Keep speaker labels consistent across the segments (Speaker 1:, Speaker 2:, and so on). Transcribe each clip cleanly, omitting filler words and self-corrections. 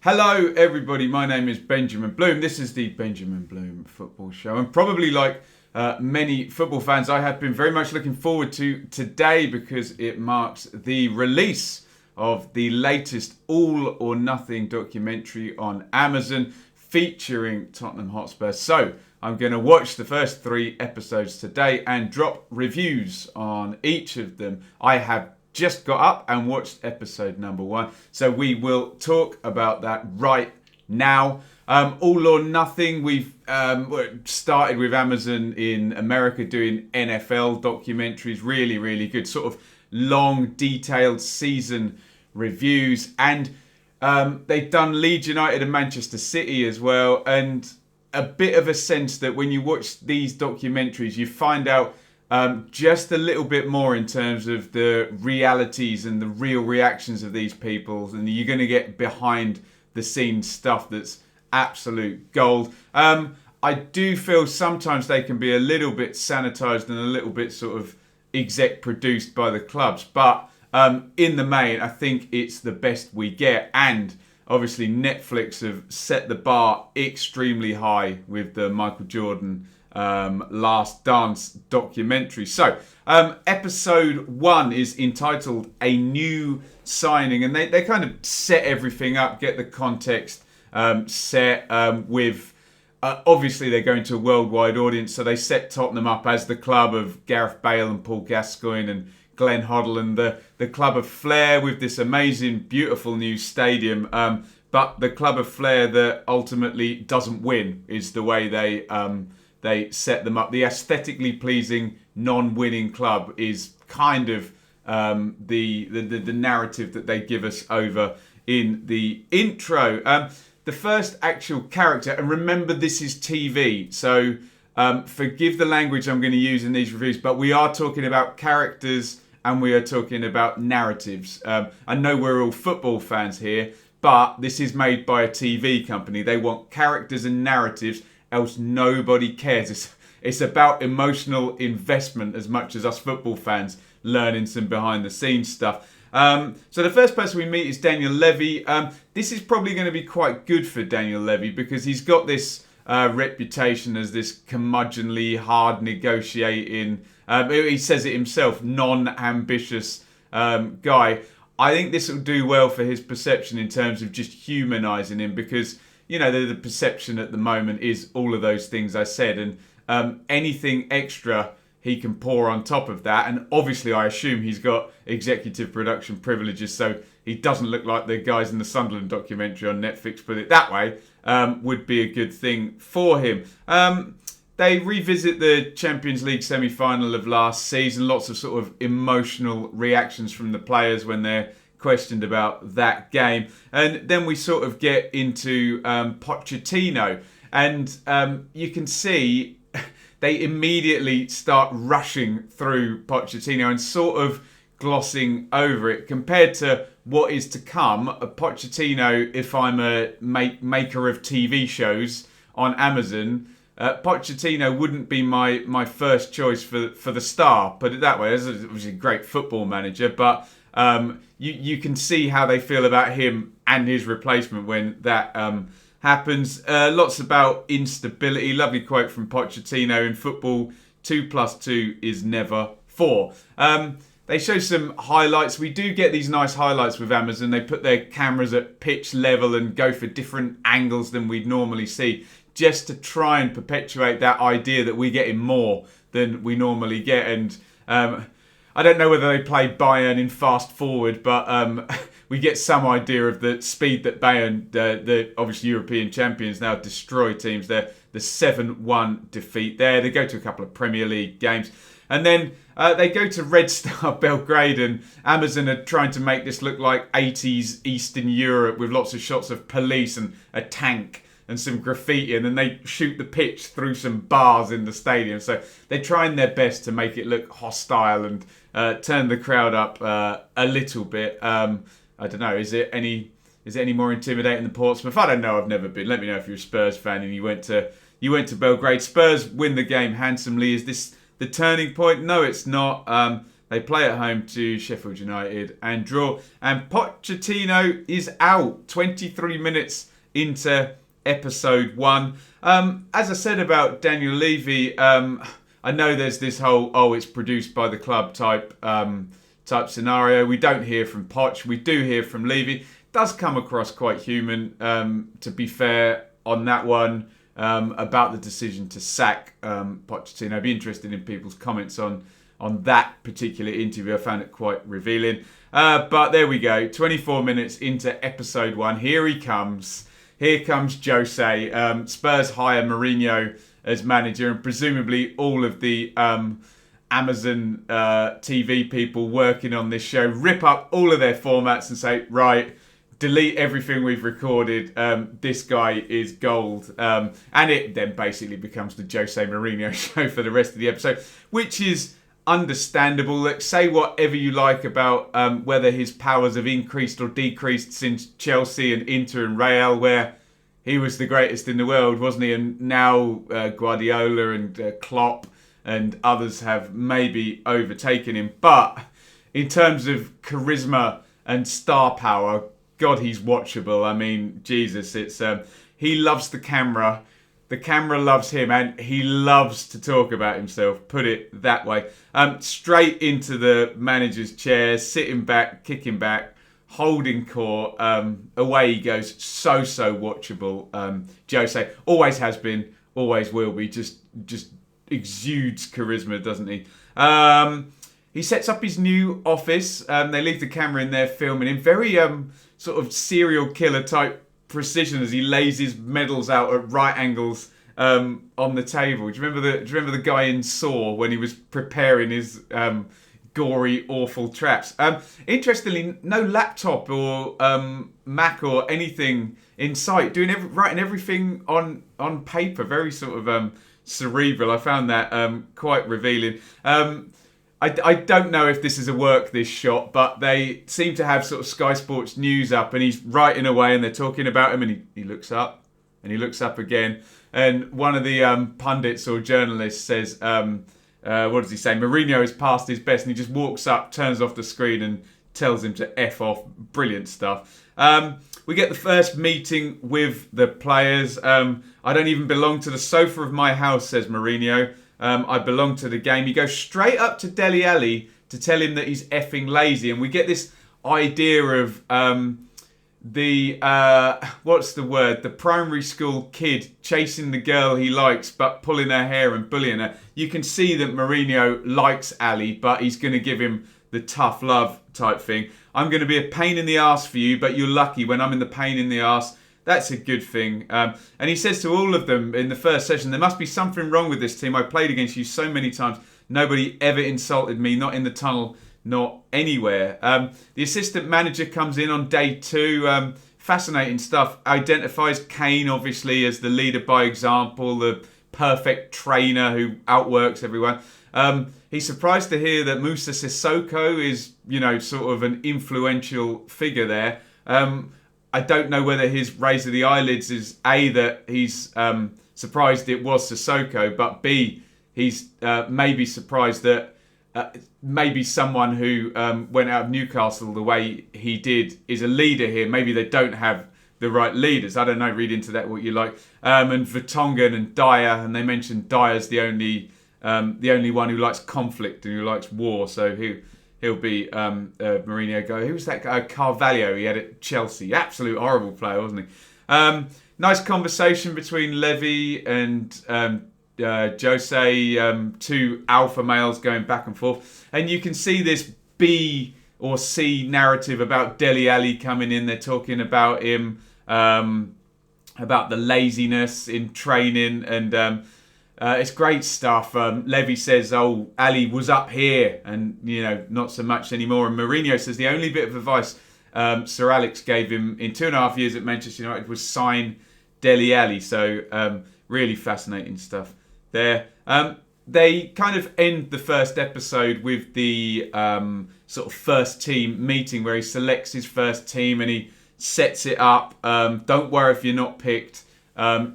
Speaker 1: Hello everybody, my name is Benjamin Bloom. This is the Benjamin Bloom Football Show, and probably like many football fans, I have been very much looking forward to today because it marks the release of the latest All or Nothing documentary on Amazon featuring Tottenham Hotspur. So I'm going to watch the first 3 episodes today and drop reviews on each of them. I have just got up and watched episode number 1, so we will talk about that right now. All or Nothing, we've started with Amazon in America doing NFL documentaries, really good, sort of long, detailed season reviews, and they've done Leeds United and Manchester City as well, and a bit of a sense that when you watch these documentaries, you find out just a little bit more in terms of the realities and the real reactions of these people, and you're going to get behind the scenes stuff that's absolute gold. I do feel sometimes they can be a little bit sanitised and a little bit sort of exec produced by the clubs, but in the main I think it's the best we get, and obviously Netflix have set the bar extremely high with the Michael Jordan Last Dance documentary. So episode 1 is entitled A New Signing, and they kind of set everything up, get the context set with obviously they're going to a worldwide audience, so they set Tottenham up as the club of Gareth Bale and Paul Gascoigne and Glenn Hoddle, and the club of flair with this amazing beautiful new stadium, but the club of flair that ultimately doesn't win is the way they set them up. The aesthetically pleasing, non-winning club is kind of the narrative that they give us over in the intro. The first actual character, and remember this is TV, so forgive the language I'm going to use in these reviews, but we are talking about characters and we are talking about narratives. I know we're all football fans here, but this is made by a TV company. They want characters and narratives, else nobody cares. It's about emotional investment as much as us football fans learning some behind the scenes stuff. So the first person we meet is Daniel Levy. This is probably going to be quite good for Daniel Levy because he's got this reputation as this curmudgeonly, hard negotiating, he says it himself, non-ambitious guy. I think this will do well for his perception in terms of just humanising him, because you know, the perception at the moment is all of those things I said, and anything extra he can pour on top of that. And obviously I assume he's got executive production privileges, so he doesn't look like the guys in the Sunderland documentary on Netflix, put it that way, would be a good thing for him. They revisit the Champions League semi-final of last season, lots of sort of emotional reactions from the players when they're questioned about that game, and then we sort of get into Pochettino, and you can see they immediately start rushing through Pochettino and sort of glossing over it compared to what is to come. Pochettino, if I'm a maker of TV shows on Amazon, Pochettino wouldn't be my first choice for the star, put it that way. He's obviously a great football manager, but you can see how they feel about him and his replacement when that happens. Lots about instability. Lovely quote from Pochettino: in football, 2 + 2 is never 4. They show some highlights. We do get these nice highlights with Amazon. They put their cameras at pitch level and go for different angles than we'd normally see, just to try and perpetuate that idea that we're getting more than we normally get. And I don't know whether they play Bayern in fast forward, but we get some idea of the speed that Bayern, the obviously European champions, now destroy teams. They're the 7-1 defeat there. They go to a couple of Premier League games. And then they go to Red Star Belgrade, and Amazon are trying to make this look like 80s Eastern Europe with lots of shots of police and a tank and some graffiti, and then they shoot the pitch through some bars in the stadium. So they're trying their best to make it look hostile and turn the crowd up a little bit. I don't know, is it any more intimidating than Portsmouth? I don't know, I've never been. Let me know if you're a Spurs fan and you went to Belgrade. Spurs win the game handsomely. Is this the turning point? No, it's not. They play at home to Sheffield United and draw. And Pochettino is out 23 minutes into episode 1. As I said about Daniel Levy, I know there's this whole, it's produced by the club type scenario. We don't hear from Poch. We do hear from Levy. Does come across quite human, to be fair, on that one, about the decision to sack Pochettino. I'd be interested in people's comments on that particular interview. I found it quite revealing. But there we go. 24 minutes into episode 1. Here he comes. Here comes Jose. Spurs hire Mourinho as manager, and presumably all of the Amazon TV people working on this show rip up all of their formats and say, right, delete everything we've recorded. This guy is gold. And it then basically becomes the Jose Mourinho show for the rest of the episode, which is understandable. Like, say whatever you like about whether his powers have increased or decreased since Chelsea and Inter and Real, where he was the greatest in the world, wasn't he? And now Guardiola and Klopp and others have maybe overtaken him. But in terms of charisma and star power, God, he's watchable. I mean, Jesus, it's he loves the camera. The camera loves him, and he loves to talk about himself, put it that way. Straight into the manager's chair, sitting back, kicking back, holding court. Away he goes. So watchable. Jose always has been, always will be. Just exudes charisma, doesn't he? He sets up his new office. They leave the camera in there filming him. Very sort of serial killer type precision as he lays his medals out at right angles on the table. Do you remember the guy in Saw when he was preparing his gory, awful traps? Interestingly, no laptop or Mac or anything in sight. Writing everything on paper. Very sort of cerebral. I found that quite revealing. I don't know if this is a work, this shot, but they seem to have sort of Sky Sports News up, and he's writing away and they're talking about him, and he looks up and he looks up again, and one of the pundits or journalists says, what does he say? Mourinho is past his best, and he just walks up, turns off the screen and tells him to F off. Brilliant stuff. We get the first meeting with the players. I don't even belong to the sofa of my house, says Mourinho. I belong to the game. He goes straight up to Dele Alli to tell him that he's effing lazy. And we get this idea of what's the word? The primary school kid chasing the girl he likes but pulling her hair and bullying her. You can see that Mourinho likes Ali, but he's going to give him the tough love type thing. I'm going to be a pain in the arse for you, but you're lucky when I'm in the pain in the arse. That's a good thing. And he says to all of them in the first session, there must be something wrong with this team. I played against you so many times. Nobody ever insulted me, not in the tunnel, not anywhere. The assistant manager comes in on day 2. Fascinating stuff. Identifies Kane, obviously, as the leader by example, the perfect trainer who outworks everyone. He's surprised to hear that Moussa Sissoko is, sort of an influential figure there. I don't know whether his raise of the eyelids is A, that he's surprised it was Sissoko, but B, he's maybe surprised that maybe someone who went out of Newcastle the way he did is a leader here. Maybe they don't have the right leaders. I don't know, read into that what you like. And Vertonghen and Dyer, and they mentioned Dyer's the only one who likes conflict and who likes war, so he'll be Mourinho guy. Who was that guy? Carvalho, he had at Chelsea. Absolute horrible player, wasn't he? Nice conversation between Levy and Jose, 2 alpha males going back and forth. And you can see this B or C narrative about Dele Alli coming in. They're talking about him, about the laziness in training, and it's great stuff. Levy says, Ali was up here and, not so much anymore. And Mourinho says the only bit of advice Sir Alex gave him in 2.5 years at Manchester United was sign Dele Alli. So really fascinating stuff there. They kind of end the first episode with the sort of first team meeting where he selects his first team and he sets it up. Don't worry if you're not picked.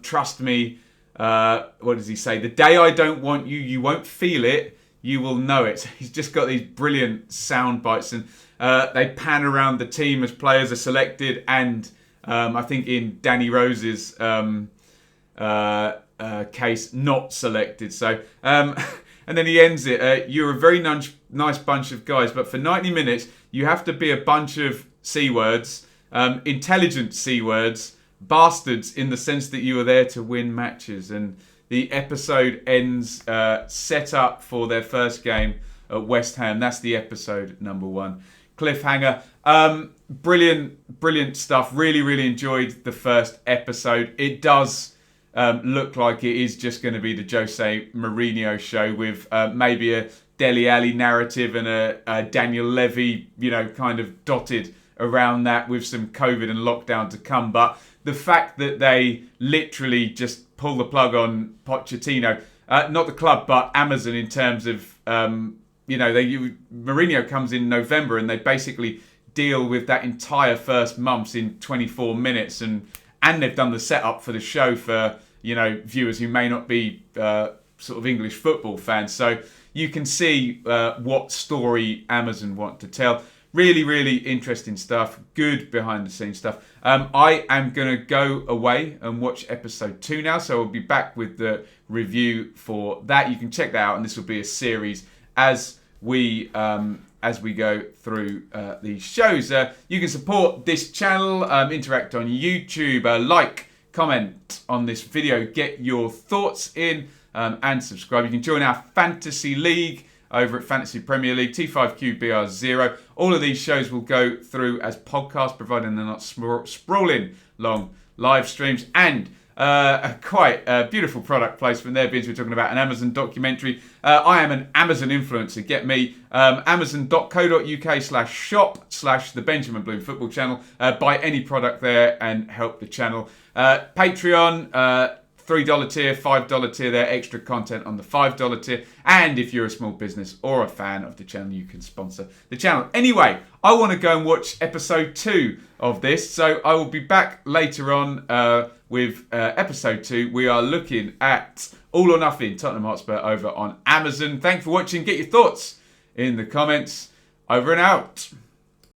Speaker 1: Trust me. What does he say? The day I don't want you, you won't feel it. you will know it. He's just got these brilliant sound bites, and they pan around the team as players are selected, and I think in Danny Rose's case, not selected. So, and then he ends it. You're a very nice bunch of guys, but for 90 minutes, you have to be a bunch of C words, intelligent C words, bastards in the sense that you were there to win matches. And the episode ends set up for their first game at West Ham. That's the episode number 1. Cliffhanger. Brilliant stuff. Really enjoyed the first episode. It does look like it is just going to be the Jose Mourinho show with maybe a Dele Alli narrative and a Daniel Levy, kind of dotted around that with some COVID and lockdown to come. But the fact that they literally just pull the plug on Pochettino, not the club, but Amazon in terms of, Mourinho comes in November and they basically deal with that entire first month in 24 minutes. And they've done the setup for the show for, viewers who may not be sort of English football fans. So you can see what story Amazon want to tell. Really interesting stuff. Good behind the scenes stuff. I am going to go away and watch episode 2 now. So I'll be back with the review for that. You can check that out, and this will be a series as we go through these shows. You can support this channel, interact on YouTube, like, comment on this video, get your thoughts in, and subscribe. You can join our Fantasy League over at Fantasy Premier League, T5QBR0. All of these shows will go through as podcasts, providing they're not sprawling long live streams. And quite a beautiful product placement there, because we're talking about an Amazon documentary. I am an Amazon influencer. Get me. Amazon.co.uk/shop/the Benjamin Bloom Football Channel. Buy any product there and help the channel. Patreon, $3 tier, $5 tier there, extra content on the $5 tier. And if you're a small business or a fan of the channel, you can sponsor the channel. Anyway, I want to go and watch episode 2 of this. So I will be back later on with episode 2. We are looking at All or Nothing, Tottenham Hotspur, over on Amazon. Thanks for watching. Get your thoughts in the comments. Over and out.